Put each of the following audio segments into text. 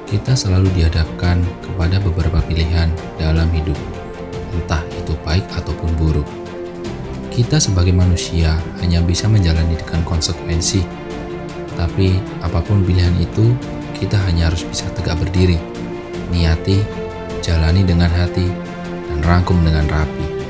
Kita selalu dihadapkan kepada beberapa pilihan dalam hidup, entah itu baik ataupun buruk. Kita sebagai manusia hanya bisa menjalani dengan konsekuensi, tapi apapun pilihan itu, kita hanya harus bisa tegak berdiri, niati, jalani dengan hati, dan rangkum dengan rapi.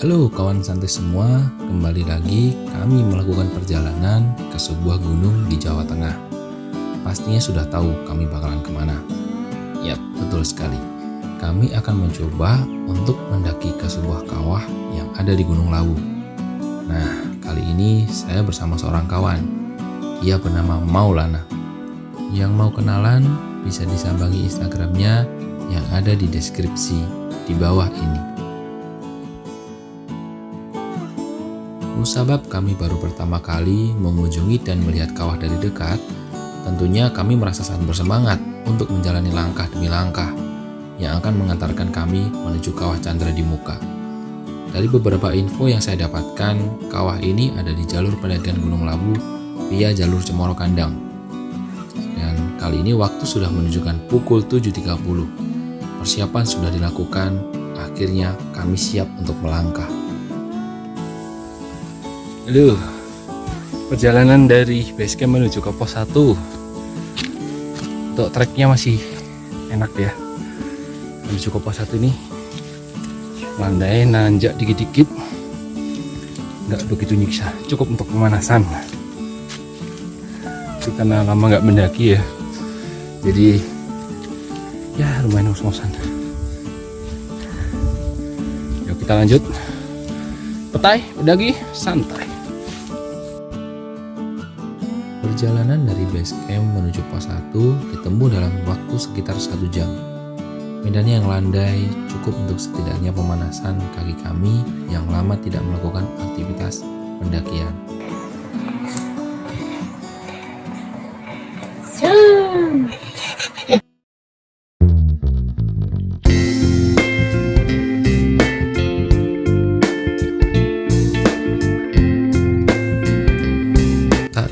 Halo kawan santai semua, kembali lagi kami melakukan perjalanan ke sebuah gunung di Jawa Tengah. Pastinya sudah tahu kami bakalan kemana. Yap, betul sekali. Kami akan mencoba untuk mendaki ke sebuah kawah yang ada di Gunung Lawu. Nah, kali ini saya bersama seorang kawan. Ia bernama Maulana. Yang mau kenalan bisa disambangi Instagramnya yang ada di deskripsi di bawah ini. Musabab kami baru pertama kali mengunjungi dan melihat kawah dari dekat, tentunya kami merasa sangat bersemangat untuk menjalani langkah demi langkah yang akan mengantarkan kami menuju kawah Candra di Muka. Dari beberapa info yang saya dapatkan, kawah ini ada di jalur pendakian Gunung Lawu via jalur Cemoro Kandang. Dan kali ini waktu sudah menunjukkan pukul 7.30. Persiapan sudah dilakukan, akhirnya kami siap untuk melangkah. Halo, perjalanan dari base camp menuju ke pos 1. Untuk treknya masih enak ya. Menuju ke pos 1 ini landai nanjak dikit-dikit, nggak begitu nyiksa, cukup untuk pemanasan. Itu karena lama nggak mendaki ya, jadi ya lumayan ngos-ngosan. Yuk kita lanjut. Petai, mendaki, santai. Perjalanan dari base camp menuju pos 1 ditempuh dalam waktu sekitar 1 jam. Medannya yang landai cukup untuk setidaknya pemanasan kaki kami yang lama tidak melakukan aktivitas pendakian.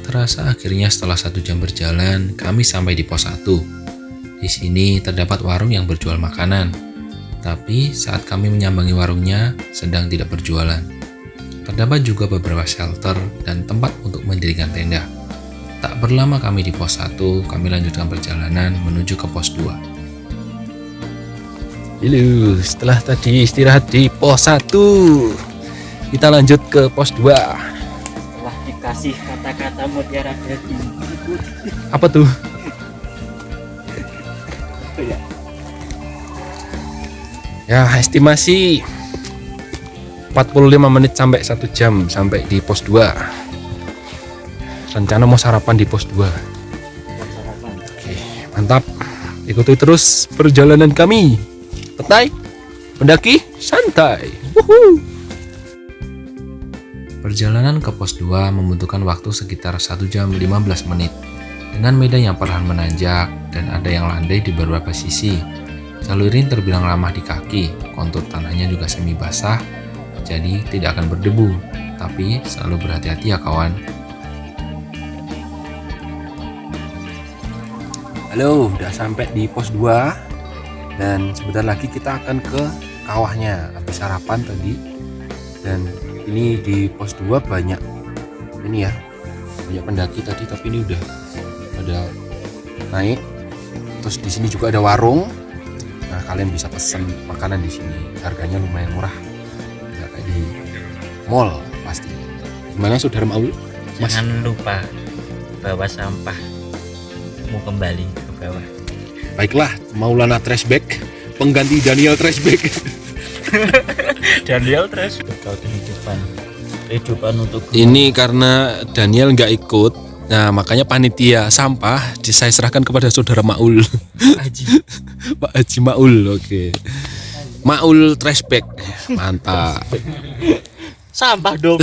Terasa akhirnya setelah 1 jam berjalan, kami sampai di pos 1. Di sini terdapat warung yang berjual makanan, tapi saat kami menyambangi warungnya sedang tidak berjualan. Terdapat juga beberapa shelter dan tempat untuk mendirikan tenda. Tak berlama kami di pos 1, kami lanjutkan perjalanan menuju ke pos 2. Halo, setelah tadi istirahat di pos 1, kita lanjut ke pos 2. Kasih kata-kata mutiara dari Apa tuh? Ya, estimasi 45 menit sampai 1 jam sampai di pos 2. Rencana mau sarapan di pos 2. Oke, mantap. Ikuti terus perjalanan kami. Petai, mendaki, santai. Wuhu. Perjalanan ke pos 2 membutuhkan waktu sekitar 1 jam 15 menit. Dengan medan yang perlahan menanjak dan ada yang landai di beberapa sisi. Jalur ini terbilang ramah di kaki, kontur tanahnya juga semi basah, jadi tidak akan berdebu. Tapi selalu berhati-hati ya kawan. Halo, udah sampai di pos 2 dan sebentar lagi kita akan ke kawahnya. Habis sarapan tadi, dan ini di pos 2 banyak ini ya, banyak pendaki tadi, tapi ini udah ada naik. Terus di sini juga ada warung. Nah, kalian bisa pesen makanan di sini. Harganya lumayan murah. Nggak kayak di mall pasti. Gimana Saudara Maul? Jangan lupa bawa sampahmu kembali ke bawah. Baiklah, Maulana Trashback, pengganti Daniel Trashback. Daniel terus berbau kehidupan untuk Ini karena Daniel nggak ikut, nah makanya panitia sampah saya serahkan kepada saudara Maul. Haji. Pak Haji Maul, oke. Maul trash bag, mantap. Sampah dong.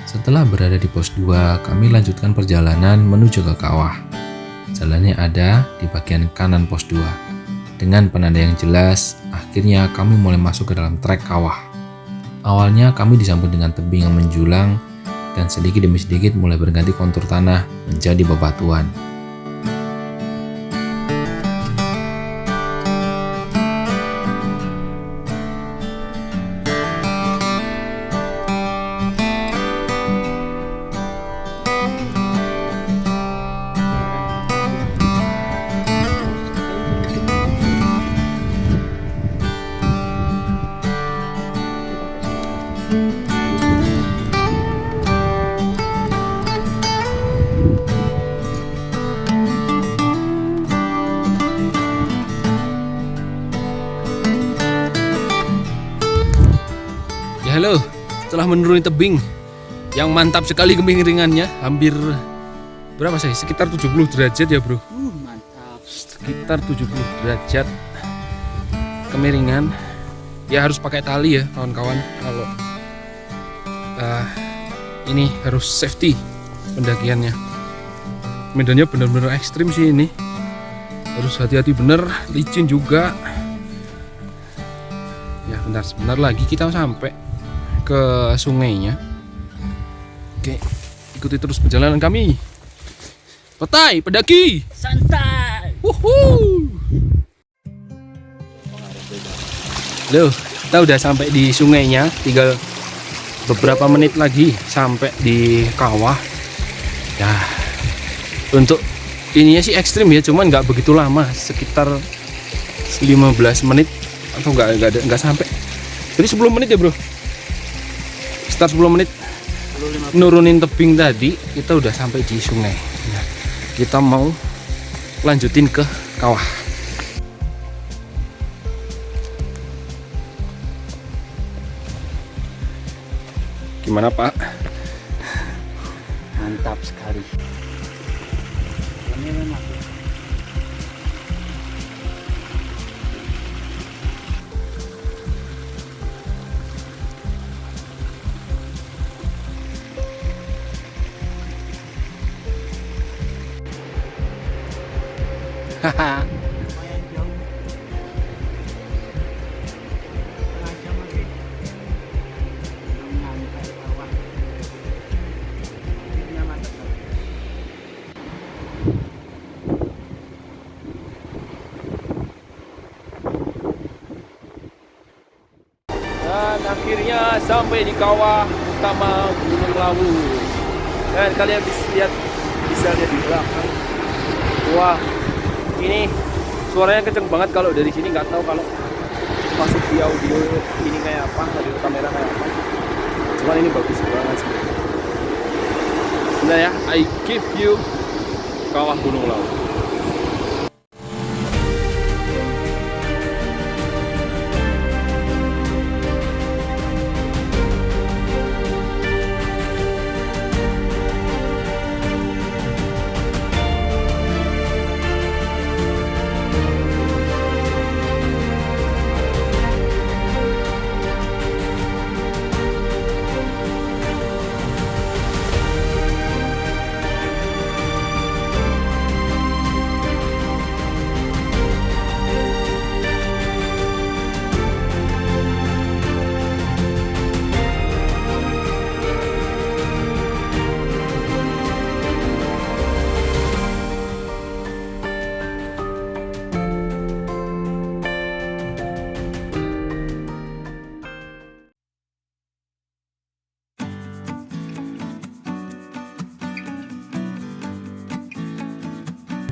Setelah berada di pos 2, kami lanjutkan perjalanan menuju ke kawah. Jalannya ada di bagian kanan pos 2. Dengan penanda yang jelas, akhirnya kami mulai masuk ke dalam trek kawah. Awalnya kami disambut dengan tebing yang menjulang dan sedikit demi sedikit mulai berganti kontur tanah menjadi bebatuan. Halo, setelah menuruni tebing yang mantap sekali kemiringannya, hampir berapa sih? Sekitar 70 derajat ya bro. Mantap. Sekitar 70 derajat kemiringan. Ya harus pakai tali ya kawan-kawan. Kalau ini harus safety pendakiannya. Medannya benar-benar ekstrim sih ini. Harus hati-hati bener, licin juga. Ya bentar, sebentar lagi kita sampai ke sungainya. Oke, ikuti terus perjalanan kami. Petai, pendaki. Santai. Wuhuu. Loh, kita udah sampai di sungainya. Tinggal beberapa menit lagi sampai di kawah. Ya, untuk ininya sih ekstrim ya, cuman nggak begitu lama, sekitar 15 menit atau nggak sampai. Jadi 10 menit ya bro. Sekitar 10 menit nurunin tebing tadi, kita udah sampai di sungai. Nah, kita mau lanjutin ke kawah. Gimana Pak? Mantap sekali. Ini memang Haha. lumayan jauh. Setengah jam lagi. Belum nyampe bawah. Ini mantap. Dan akhirnya sampai di kawah utama Gunung Lawu. Dan kalian bisa lihat di belakang. Wah, ini suaranya kenceng banget. Kalau dari sini nggak tahu kalau masuk di audio ini kayak apa, audio kamera kayak apa. Cuman ini bagus banget sih. Sudah ya, I give you kawah Gunung Lawu.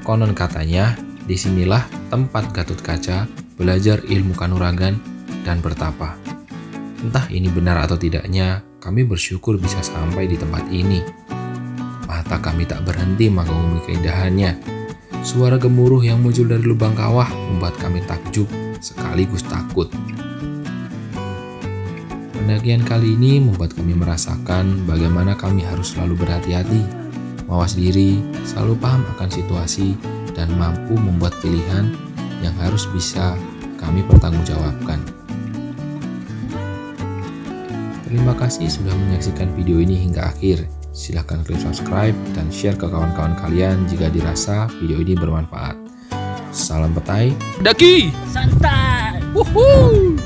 Konon katanya, disinilah tempat Gatotkaca belajar ilmu kanuragan dan bertapa. Entah ini benar atau tidaknya, kami bersyukur bisa sampai di tempat ini. Mata kami tak berhenti mengagumi keindahannya. Suara gemuruh yang muncul dari lubang kawah membuat kami takjub sekaligus takut. Pendakian kali ini membuat kami merasakan bagaimana kami harus selalu berhati-hati, mawas diri, selalu paham akan situasi, dan mampu membuat pilihan yang harus bisa kami pertanggungjawabkan. Terima kasih sudah menyaksikan video ini hingga akhir. Silahkan klik subscribe dan share ke kawan-kawan kalian jika dirasa video ini bermanfaat. Salam petai, daki! Santai. Wuhuu!